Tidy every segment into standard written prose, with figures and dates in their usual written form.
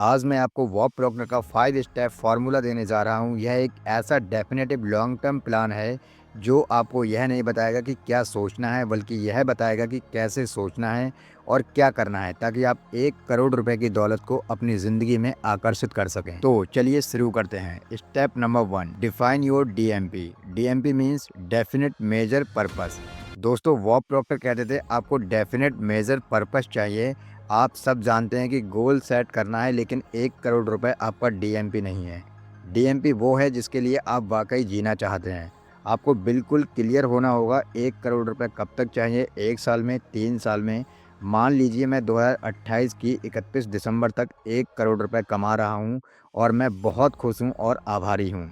आज मैं आपको बॉब प्रॉक्टर का 5 स्टेप फार्मूला देने जा रहा हूँ। यह एक ऐसा डेफिनेटिव लॉन्ग टर्म प्लान है जो आपको यह नहीं बताएगा कि क्या सोचना है, बल्कि यह बताएगा कि कैसे सोचना है और क्या करना है, ताकि आप 1 करोड़ रुपए की दौलत को अपनी ज़िंदगी में आकर्षित कर सकें। तो चलिए शुरू करते हैं। Step number 1, define your DMP. DMP means definite major purpose. दोस्तों, बॉब प्रॉक्टर कहते थे आपको डेफिनेट मेजर पर्पस चाहिए। आप सब जानते हैं कि गोल सेट करना है, लेकिन 1 करोड़ रुपए आपका डीएमपी नहीं है। डीएमपी वो है जिसके लिए आप वाक़ई जीना चाहते हैं। आपको बिल्कुल क्लियर होना होगा 1 करोड़ रुपए कब तक चाहिए, 1 साल में, 3 साल में। मान लीजिए मैं 2028 की 31 दिसंबर तक 1 करोड़ रुपए कमा रहा हूँ और मैं बहुत खुश हूँ और आभारी हूँ।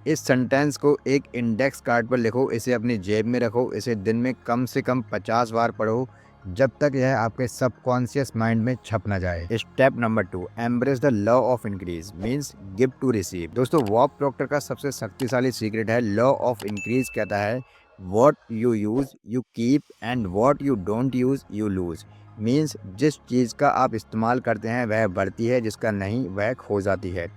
इस सेंटेंस को एक इंडेक्स कार्ड पर लिखो, इसे अपनी जेब में रखो, इसे दिन में कम से कम 50 बार पढ़ो, जब तक यह आपके सबकॉन्शियस माइंड में छप ना जाए। Step number 2, embrace the law of increase means give to receive. दोस्तों, बॉब प्रॉक्टर का सबसे शक्तिशाली सीक्रेट है लॉ ऑफ इंक्रीज। कहता है what you use you keep and what you don't use you lose. Means जिस चीज़ का आप इस्तेमाल करते हैं वह बढ़ती है, जिसका नहीं वह खो जाती है।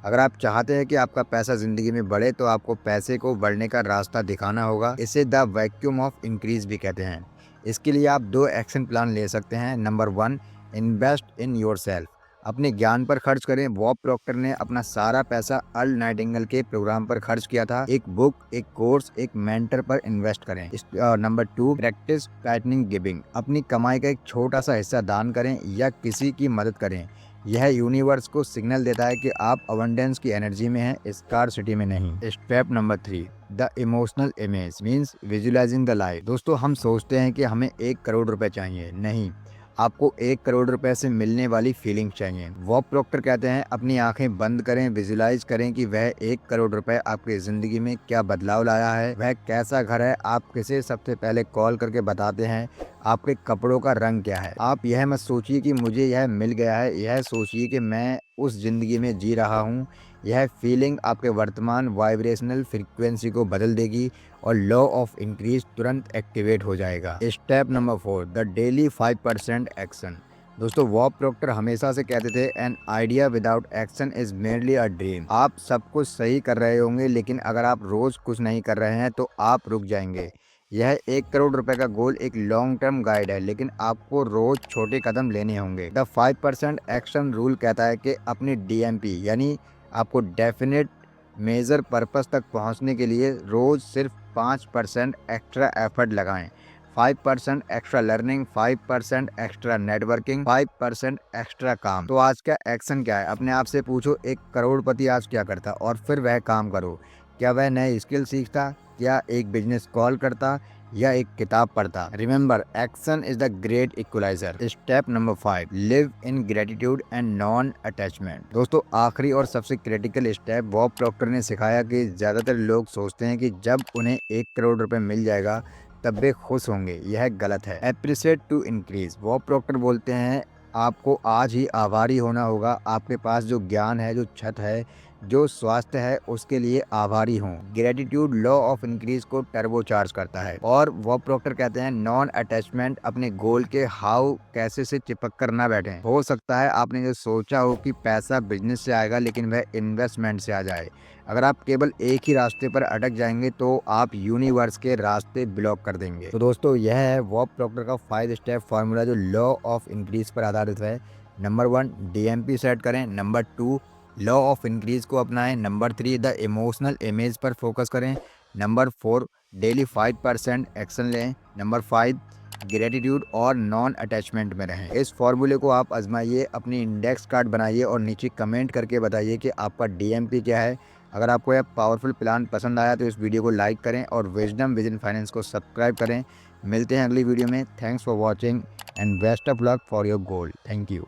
अगर आप चाहते हैं कि आपका पैसा ज़िंदगी में बढ़े, तो आपको पैसे को बढ़ने का रास्ता दिखाना होगा। इसे द वैक्यूम ऑफ इंक्रीज भी कहते हैं। इसके लिए आप 2 एक्शन प्लान ले सकते हैं। Number 1, invest in yourself. अपने ज्ञान पर खर्च करें। बॉब प्रॉक्टर ने अपना सारा पैसा अर्ल नाइटिंगेल के प्रोग्राम पर खर्च किया था। एक बुक, एक कोर्स, एक मेंटर पर इन्वेस्ट करें। Number 2, practice patterning giving. अपनी कमाई का एक छोटा सा हिस्सा दान करें या किसी की मदद करें। यह यूनिवर्स को सिग्नल देता है कि आप अबंडेंस की एनर्जी में हैं, स्कार्सिटी में नहीं। Step number 3, the emotional image means visualising the life. दोस्तों, हम सोचते हैं कि हमें 1 करोड़ रुपए चाहिए। नहीं, आपको 1 करोड़ रुपए से मिलने वाली फीलिंग चाहिए। बॉब प्रॉक्टर कहते हैं अपनी आंखें बंद करें, विजुअलाइज करें कि वह 1 करोड़ रुपए आपकी जिंदगी में क्या बदलाव लाया है। वह कैसा घर है, आप किसे सबसे पहले कॉल करके बताते हैं, आपके कपड़ों का रंग क्या है। आप यह मत सोचिए कि मुझे यह मिल गया है, यह सोचिए कि मैं उस जिंदगी में जी रहा हूँ। यह फीलिंग आपके वर्तमान वाइब्रेशनल फ्रीक्वेंसी को बदल देगी और लॉ ऑफ इंक्रीज तुरंत एक्टिवेट हो जाएगा। Step number 4, the daily 5% action. दोस्तों, बॉब प्रॉक्टर हमेशा से कहते थे an idea without action is merely a dream. आप सब कुछ सही कर रहे होंगे, लेकिन अगर आप रोज कुछ नहीं कर रहे हैं तो आप रुक जाएंगे। यह 1 करोड़ रुपए का गोल एक लॉन्ग टर्म गाइड है, लेकिन आपको रोज छोटे कदम लेने होंगे। द 5% एक्शन रूल कहता है कि अपनी डीएमपी यानी आपको डेफिनेट मेजर पर्पस तक पहुंचने के लिए रोज सिर्फ 5% एक्स्ट्रा एफर्ट लगाएं। 5% extra learning, 5% extra networking, 5% extra काम। तो आज का एक्शन क्या है? अपने आप से पूछो, एक करोड़पति आज क्या करता, और फिर वह काम करो। क्या वह नए स्किल सीखता, क्या एक बिजनेस कॉल करता, या एक किताब पढ़ता? Remember, action is the great equaliser. Step number 5, live in gratitude and non attachment. दोस्तों, आखिरी और सबसे क्रिटिकल स्टेप, बॉब प्रॉक्टर ने सिखाया कि ज्यादातर लोग सोचते हैं कि जब उन्हें 1 करोड़ रुपए मिल जाएगा तब वे खुश होंगे। यह गलत है। Appreciate to increase. Bob Proctor बोलते हैं आपको आज ही आभारी होना होगा। आपके पास जो ज्ञान है, जो छत है, जो स्वास्थ्य है, उसके लिए आभारी हों। ग्रेटिट्यूड लॉ ऑफ इंक्रीज को टर्बो चार्ज करता है। और बॉब प्रॉक्टर कहते हैं नॉन अटैचमेंट, अपने गोल के हाउ कैसे से चिपक कर ना बैठें। हो सकता है आपने जो सोचा हो कि पैसा बिजनेस से आएगा, लेकिन वह इन्वेस्टमेंट से आ जाए। अगर आप केवल एक ही रास्ते पर अटक जाएंगे तो आप यूनिवर्स के रास्ते ब्लॉक कर देंगे। तो दोस्तों, यह है बॉब प्रॉक्टर का 5 स्टेप फार्मूला जो लॉ ऑफ इंक्रीज पर आधारित है। नंबर 1, डीएमपी सेट करें। नंबर 2, लॉ ऑफ इंक्रीज को अपनाएं। नंबर 3, द इमोशनल इमेज पर फोकस करें। नंबर 4, डेली 5% एक्शन लें। नंबर 5, ग्रेटिट्यूड और नॉन अटैचमेंट में रहें। इस फॉर्मूले को आप आजमाइए, अपनी इंडेक्स कार्ड बनाइए और नीचे कमेंट करके बताइए कि आपका डीएमपी क्या है। अगर आपको यह पावरफुल प्लान पसंद आया तो इस वीडियो को लाइक करें और विजडम विजन फाइनेंस को सब्सक्राइब करें। मिलते हैं अगली वीडियो में। Thanks for watching and best of luck for your goal. Thank you.